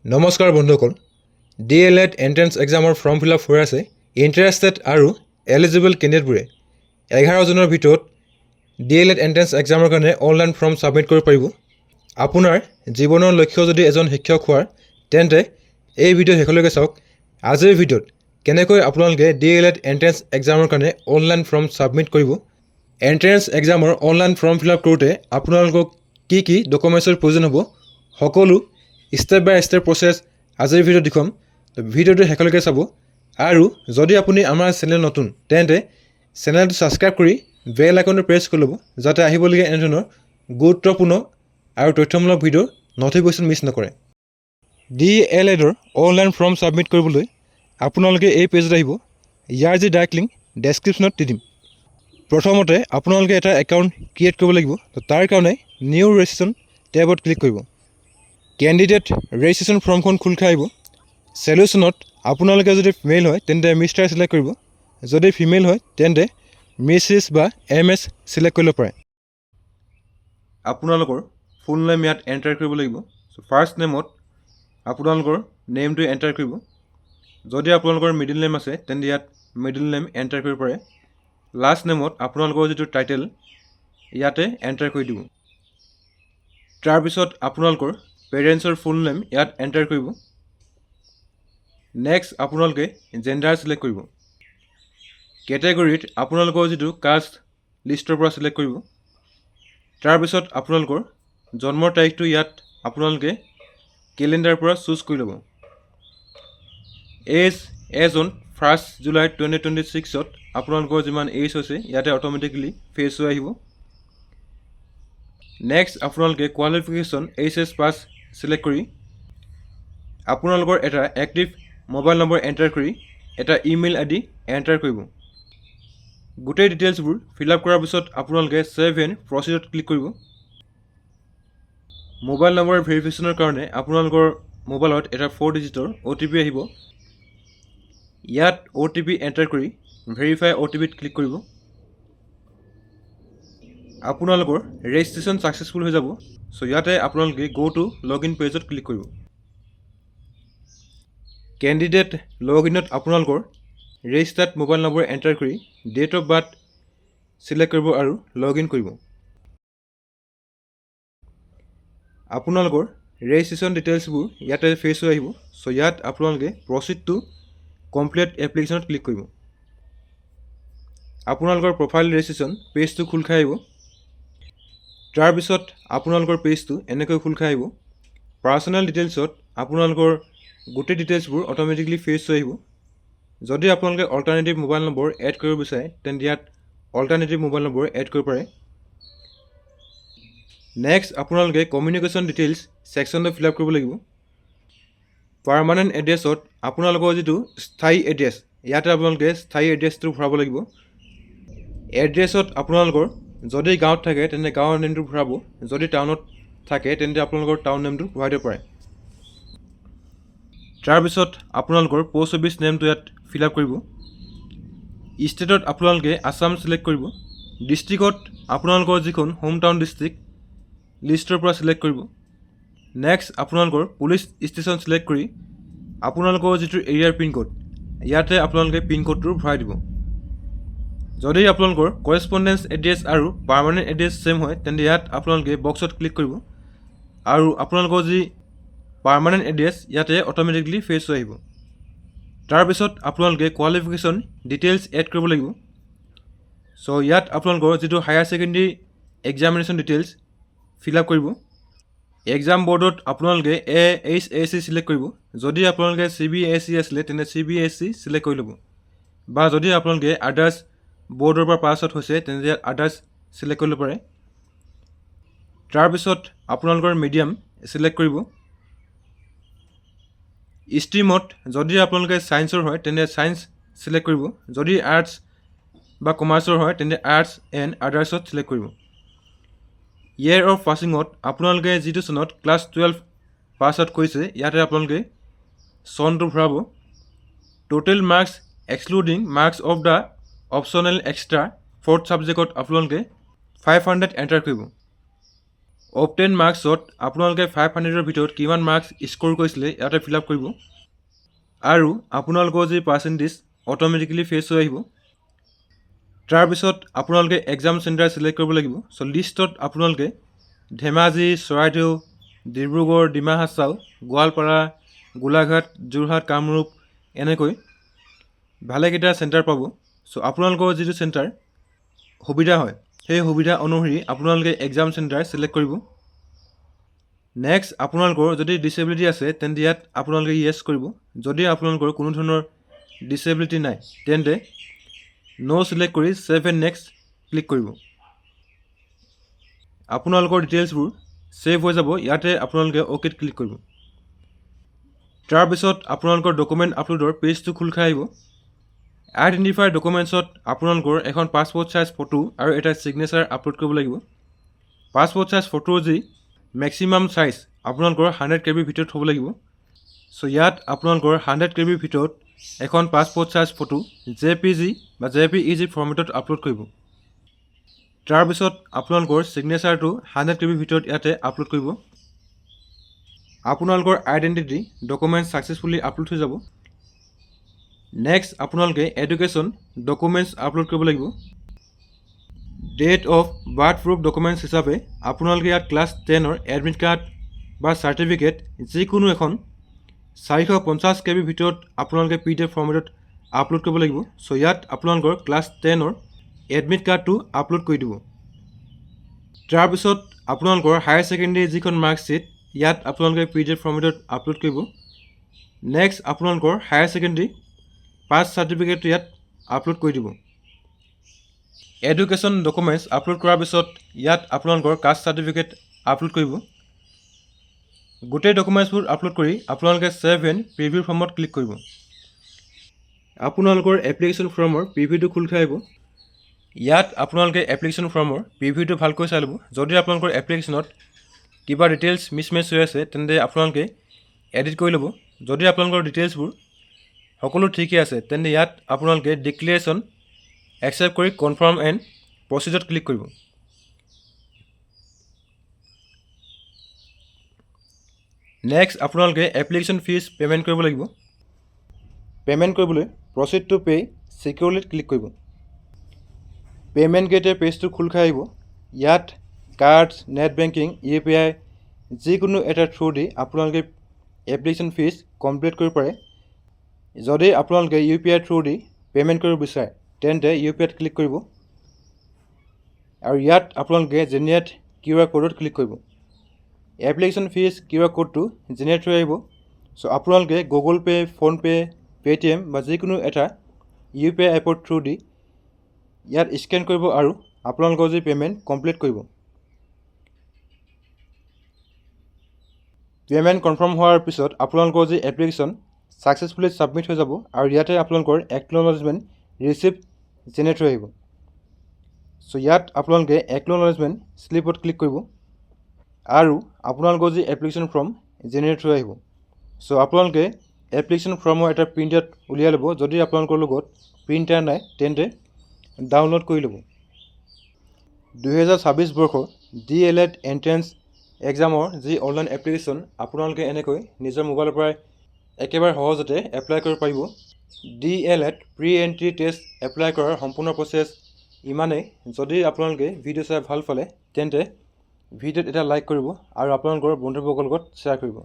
নমস্কাৰ বন্ধুসকল, DLED entrance এক্সামৰ ফৰ্ম ফিল আপ হৈ আছে। ইণ্টাৰেষ্টেড আৰু এলিজিবল কেণ্ডিডেটবোৰে 11 জুনৰ ভিতৰত DLED এণ্ট্ৰেন্স এক্সামৰ কাৰণে অনলাইন ফৰ্ম ছাবমিট কৰিব পাৰিব। আপোনাৰ জীৱনৰ লক্ষ্য যদি এজন শিক্ষক হোৱাৰ, তেন্তে এই ভিডিঅ' শেষলৈকে চাওক। আজিৰ ভিডিঅ'ত কেনেকৈ আপোনালোকে DLED এণ্ট্ৰেন্স এক্সামৰ কাৰণে অনলাইন ফৰ্ম ছাবমিট কৰিব। এণ্ট্ৰেন্স এক্সামৰ অনলাইন ফৰ্ম ফিল আপ কৰোঁতে আপোনালোকক কি ডকুমেণ্টছৰ প্ৰয়োজন হ'ব, সকলো ষ্টেপ বাই ষ্টেপ প্ৰচেছ আজিৰ ভিডিঅ'ত দেখুৱাম। ভিডিঅ'টো শেষলৈকে চাব। আৰু যদি আপুনি আমাৰ চেনেল নতুন, তেন্তে চেনেলটো ছাবস্ক্ৰাইব কৰি বেল আইকনটো প্ৰেছ কৰি ল'ব, যাতে আহিবলগীয়া এনেধৰণৰ গুৰুত্বপূৰ্ণ আৰু তথ্যমূলক ভিডিঅ'ৰ নটিফিকেশ্যন মিছ নকৰে। DLEDৰ অনলাইন ফৰ্ম ছাবমিট কৰিবলৈ আপোনালোকে এই পেজত আহিব। ইয়াৰ যি ডাইৰেক্ট লিংক ডেছক্ৰিপশ্যনত দি দিম। প্ৰথমতে আপোনালোকে এটা একাউণ্ট ক্ৰিয়েট কৰিব লাগিব। তাৰ কাৰণে নিউ ৰেজিষ্ট্ৰেশ্যন টেবত ক্লিক কৰিব। কেণ্ডিডেট ৰেজিষ্ট্ৰেশ্যন ফৰ্মখন খোল খাই আহিব। চলিউশ্যনত আপোনালোকে যদি মেল হয় তেন্তে মিষ্টাৰ ছিলেক্ট কৰিব, যদি ফিমেল হয় তেন্তে মিছেছ বা MS ছিলেক্ট কৰিব পাৰে। আপোনালোকৰ ফুল নেম ইয়াত এণ্টাৰ কৰিব লাগিব। ফাৰ্ষ্ট নেমত আপোনালোকৰ নেমটো এণ্টাৰ কৰিব। যদি আপোনালোকৰ মিডিল নেম আছে তেন্তে ইয়াত মিডিল নেম এণ্টাৰ কৰিব পাৰে। লাষ্ট নেমত আপোনালোকৰ যিটো টাইটেল ইয়াতে এণ্টাৰ কৰি দিব। তাৰপিছত আপোনালোকৰ পেৰেণ্টছৰ ফুল নেম ইয়াত এণ্টাৰ কৰিব। নেক্সট আপোনালোকে জেণ্ডাৰ ছিলেক্ট কৰিব। কেটেগৰীত আপোনালোকৰ যিটো কাষ্ট লিষ্টৰ পৰা ছিলেক্ট কৰিব। তাৰপিছত আপোনালোকৰ জন্মৰ তাৰিখটো ইয়াত আপোনালোকে কেলেণ্ডাৰৰ পৰা চুজ কৰি ল'ব। এজ অন 1 জুলাই 2026ত আপোনালোকৰ যিমান এজ হৈছে ইয়াতে অট'মেটিকেলি ফেচ হৈ আহিব। নেক্সট আপোনালোকে কোৱালিফিকেশ্যন HS পাছ ছিলেক্ট কৰি আপোনালোকৰ এটা এক্টিভ মোবাইল নম্বৰ এণ্টাৰ কৰি এটা ইমেইল ID এণ্টাৰ কৰিব। গোটেই ডিটেইলছবোৰ ফিল আপ কৰাৰ পিছত আপোনালোকে ছেভ এণ্ড প্ৰচিডত ক্লিক কৰিব। মোবাইল নম্বৰ ভেৰিফিকেশ্যনৰ কাৰণে আপোনালোকৰ মোবাইলত এটা 4 ডিজিটৰ OTP আহিব। ইয়াত OTP এণ্টাৰ কৰি ভেৰিফাই OTPত ক্লিক কৰিব। আপোনালোকৰ ৰেজিষ্ট্ৰেশ্যন ছাকচেছফুল হৈ যাব। ইয়াতে আপোনালোকে গো টু লগইন পেজত ক্লিক কৰিব। কেণ্ডিডেট লগইনত আপোনালোকৰ ৰেজিষ্টাৰ্ড মোবাইল নম্বৰ এণ্টাৰ কৰি ডেট অফ বাৰ্থ ছিলেক্ট কৰিব আৰু লগইন কৰিব। আপোনালোকৰ ৰেজিষ্ট্ৰেশ্যন ডিটেইলছবোৰ ইয়াতে ফেচ হৈ আহিব। ইয়াত আপোনালোকে প্ৰচিড টু কমপ্লিট এপ্লিকেশ্যনত ক্লিক কৰিব। আপোনালোকৰ প্ৰফাইল ৰেজিষ্ট্ৰেশ্যন পেজটো খোল খাই আহিব। তাৰপিছত আপোনালোকৰ পেজটো এনেকৈ খোল খাই আহিব। পাৰ্চনেল ডিটেইলছত আপোনালোকৰ গোটেই ডিটেইলছবোৰ অট'মেটিকলি ফেচ হৈ আহিব। যদি আপোনালোকে অল্টাৰনেটিভ মোবাইল নম্বৰ এড কৰিব বিচাৰে তেন্তে ইয়াত অল্টাৰনেটিভ মোবাইল নম্বৰ এড কৰিব পাৰে। নেক্সট আপোনালোকে কমিউনিকেশ্যন ডিটেইলছ ছেকশ্যনটো ফিল আপ কৰিব লাগিব। পাৰ্মানেণ্ট এড্ৰেছত আপোনালোকৰ যিটো স্থায়ী এড্ৰেছ, ইয়াতে আপোনালোকে স্থায়ী এড্ৰেছটো ভৰাব লাগিব। এড্ৰেছত আপোনালোকৰ যদি গাঁৱত থাকে তেন্তে গাঁৱৰ নেমটো ভৰাব, যদি টাউনত থাকে তেন্তে আপোনালোকৰ টাউন নেমটো ভৰাই দিব পাৰে। তাৰপিছত আপোনালোকৰ পোষ্ট অফিচ নেমটো ইয়াত ফিল আপ কৰিব। ষ্টেটত আপোনালোকে আছাম ছিলেক্ট কৰিব। ডিষ্ট্ৰিক্টত আপোনালোকৰ যিখন হোম টাউন ডিষ্ট্ৰিক্ট লিষ্টৰ পৰা ছিলেক্ট কৰিব। নেক্সট আপোনালোকৰ পুলিচ ষ্টেশ্যন ছিলেক্ট কৰি আপোনালোকৰ যিটো এৰিয়াৰ পিনক'ড ইয়াতে আপোনালোকে পিনক'ডটো ভৰাই দিব। যদি আপোনালোকৰ কৰেছপণ্ডেঞ্চ এড্ৰেছ আৰু পাৰ্মানেণ্ট এড্ৰেছ ছেম হয় তেন্তে ইয়াত আপোনালোকে বক্সত ক্লিক কৰিব আৰু আপোনালোকৰ যি পাৰ্মানেণ্ট এড্ৰেছ ইয়াতে অট'মেটিকলি ফেচ হৈ আহিব। তাৰপিছত আপোনালোকে কোৱালিফিকেশ্যন ডিটেইলছ এড কৰিব লাগিব। ইয়াত আপোনালোকৰ যিটো higher secondary examination details fill up কৰিব। এক্সাম বৰ্ডত আপোনালোকে AHSC ছিলেক্ট কৰিব। যদি আপোনালোকে CBSE আছিলে তেন্তে CBSE ছিলেক্ট কৰি ল'ব, বা যদি আপোনালোকে আদাৰ্ছ বৰ্ডৰ পৰা পাছ আউট হৈছে তেন্তে ইয়াত আদাৰ্ছ ছিলেক্ট কৰিব পাৰে। তাৰপিছত আপোনালোকৰ মিডিয়াম ছিলেক্ট কৰিব। ষ্ট্ৰীমত যদি আপোনালোকে ছায়েন্সৰ হয় তেন্তে ছায়েন্স ছিলেক্ট কৰিব, যদি আৰ্টছ বা কমাৰ্চৰ হয় তেন্তে আৰ্টছ এণ্ড আদাৰ্ছত ছিলেক্ট কৰিব। ইয়েৰ অফ পাছিঙত আপোনালোকে যিটো চনত ক্লাছ 12 পাছ আউট কৰিছে ইয়াতে আপোনালোকে চনটো ভৰাব। Total marks excluding marks of the optional extra 4th ছাবজেক্টত আপোনালোকে 500 এণ্টাৰ কৰিব। অবটেন মাৰ্কছত আপোনালোকে 500ৰ ভিতৰত কিমান মাৰ্কছ স্ক'ৰ কৰিছিলে ইয়াতে ফিল আপ কৰিব আৰু আপোনালোকৰ যি পাৰ্চেণ্টেজ অট'মেটিকেলি ফেচ হৈ আহিব। তাৰপিছত আপোনালোকে এক্সাম চেণ্টাৰ ছিলেক্ট কৰিব লাগিব। চ' লিষ্টত আপোনালোকে ধেমাজি, চৰাইদেউ, ডিব্ৰুগড়, ডিমা হাছাও, গোৱালপাৰা, গোলাঘাট, যোৰহাট, কামৰূপ এনেকৈ ভালেকেইটা চেণ্টাৰ পাব। চ' আপোনালোকৰ যিটো চেণ্টাৰ সুবিধা হয় সেই সুবিধা অনুসৰি আপোনালোকে এক্সাম চেণ্টাৰ ছিলেক্ট কৰিব। নেক্সট আপোনালোকৰ যদি ডিচেবিলিটি আছে তেন্তে ইয়াত আপোনালোকে য়েছ কৰিব। যদি আপোনালোকৰ কোনো ধৰণৰ ডিচেবিলিটি নাই তেন্তে ন' ছিলেক্ট কৰি ছেভ এণ্ড নেক্সট ক্লিক কৰিব। আপোনালোকৰ ডিটেইলছবোৰ ছেভ হৈ যাব। ইয়াতে আপোনালোকে অ'কেত ক্লিক কৰিব। তাৰপিছত আপোনালোকৰ ডকুমেণ্ট আপলোডৰ পেজটো খোল খাই আহিব। আইডেণ্টিফাই ডকুমেণ্টছত আপোনালোকৰ এখন পাছপৰ্ট চাইজ ফটো আৰু এটা ছিগনেচাৰ আপলোড কৰিব লাগিব। পাছপৰ্ট চাইজ ফটোৰ যি মেক্সিমাম চাইজ আপোনালোকৰ 100 KB ভিতৰত হ'ব লাগিব। চ' ইয়াত আপোনালোকৰ 100 KB ভিতৰত এখন পাছপৰ্ট চাইজ ফটো JPG বা JPEG ফৰ্মেটত আপলোড কৰিব। তাৰপিছত আপোনালোকৰ ছিগনেচাৰটো 100 KB ভিতৰত ইয়াতে আপলোড কৰিব। আপোনালোকৰ আইডেণ্টিটি ডকুমেণ্ট ছাকচেছফুলি আপলোড হৈ যাব। নেক্সট আপোনালোকে এডুকেশ্যন ডকুমেণ্টছ আপলোড কৰিব লাগিব। Date of birth proof documents হিচাপে আপোনালোকে ইয়াত ক্লাছ 10ৰ এডমিট কাৰ্ড বা চাৰ্টিফিকেট যিকোনো এখন 450 KB ভিতৰত আপোনালোকে PDF ফৰ্মেটত আপলোড কৰিব লাগিব। চ' ইয়াত আপোনালোকৰ ক্লাছ 10ৰ এডমিট কাৰ্ডটো আপলোড কৰি দিব। তাৰপিছত আপোনালোকৰ হায়াৰ ছেকেণ্ডেৰী যিখন মাৰ্কশ্বিট ইয়াত আপোনালোকে PDF ফৰ্মেটত আপলোড কৰিব। নেক্সট আপোনালোকৰ হায়াৰ ছেকেণ্ডেৰী পাছ চাৰ্টিফিকেট ইয়াত আপলোড কৰি দিব। এডুকেশ্যন ডকুমেণ্টছ আপলোড কৰাৰ পিছত ইয়াত আপোনালোকৰ কাষ্ট চাৰ্টিফিকেট আপলোড কৰিব। গোটেই ডকুমেণ্টছবোৰ আপলোড কৰি আপোনালোকে ছেভ এণ্ড প্ৰিভিউ ফৰ্মত ক্লিক কৰিব। আপোনালোকৰ এপ্লিকেশ্যন ফৰ্মৰ প্ৰিভিউটো খোল খাই আহিব। ইয়াত আপোনালোকে এপ্লিকেশ্যন ফৰ্মৰ প্ৰিভিউটো ভালকৈ চাই ল'ব। যদি আপোনালোকৰ এপ্লিকেশ্যনত কিবা ডিটেইলছ মিছমেচ হৈ আছে তেন্তে আপোনালোকে এডিট কৰি ল'ব। যদি আপোনালোকৰ ডিটেইলছবোৰ সকলো ঠিকেই আছে তেন্তে ইয়াত আপোনালোকে ডিক্লেৰেশ্যন একচেপ্ট কৰি কনফাৰ্ম এণ্ড প্ৰচিডত ক্লিক কৰিব। নেক্সট আপোনালোকে এপ্লিকেশ্যন ফিজ পে'মেণ্ট কৰিব লাগিব। পে'মেণ্ট কৰিবলৈ প্ৰচিড টু পে' ছিকিউৰলিত ক্লিক কৰিব। পে'মেণ্ট গেটৱে পেজটো খোল খাই আহিব। ইয়াত কাৰ্ডছ, নেট বেংকিং, UPI যিকোনো এটা থ্ৰু দি আপোনালোকে এপ্লিকেশ্যন ফিজ কমপ্লিট কৰিব পাৰে। যদি আপোনালোকে UPI থ্ৰু দি পে'মেণ্ট কৰিব বিচাৰে তেন্তে UPIত ক্লিক কৰিব আৰু ইয়াত আপোনালোকে জেনেৰেট QR ক'ডত ক্লিক কৰিব। এপ্লিকেশ্যন ফিজ QR ক'ডটো জেনেৰেট হৈ আহিব। চ' আপোনালোকে গুগল পে', ফোনপে', Paytm বা যিকোনো এটা UPI এপৰ থ্ৰু দি ইয়াত স্কেন কৰিব আৰু আপোনালোকৰ যি পে'মেণ্ট কমপ্লিট কৰিব। পে'মেণ্ট কনফাৰ্ম হোৱাৰ পিছত আপোনালোকৰ যি এপ্লিকেশ্যন ছাকচেছফুলি ছাবমিট হৈ যাব আৰু ইয়াতে আপোনালোকৰ একন'লেজমেণ্ট ৰিচিপ্ট জেনেৰেট হৈ আহিব। চ' ইয়াত আপোনালোকে একন'লেজমেণ্ট শ্লিপত ক্লিক কৰিব আৰু আপোনালোকৰ যি এপ্লিকেশ্যন ফৰ্ম জেনেৰেট হৈ আহিব। চ' আপোনালোকে এপ্লিকেশ্যন ফৰ্মৰ এটা প্ৰিণ্ট আউট উলিয়াই ল'ব। যদি আপোনালোকৰ লগত প্ৰিণ্টাৰ নাই তেন্তে ডাউনলোড কৰি ল'ব। 2026 বৰ্ষৰ DLED এণ্ট্ৰেন্স এক্সামৰ যি অনলাইন এপ্লিকেশ্যন আপোনালোকে এনেকৈ নিজৰ মোবাইলৰ পৰাই একেবাৰে সহজতে এপ্লাই কৰিব পাৰিব। DLED pre entry test apply কৰাৰ সম্পূৰ্ণ প্ৰচেছ ইমানেই। যদি আপোনালোকে ভিডিঅ' চাই ভাল পালে তেন্তে ভিডিঅ'ত এটা লাইক কৰিব আৰু আপোনালোকৰ বন্ধুবৰ্গৰ লগত শ্বেয়াৰ কৰিব।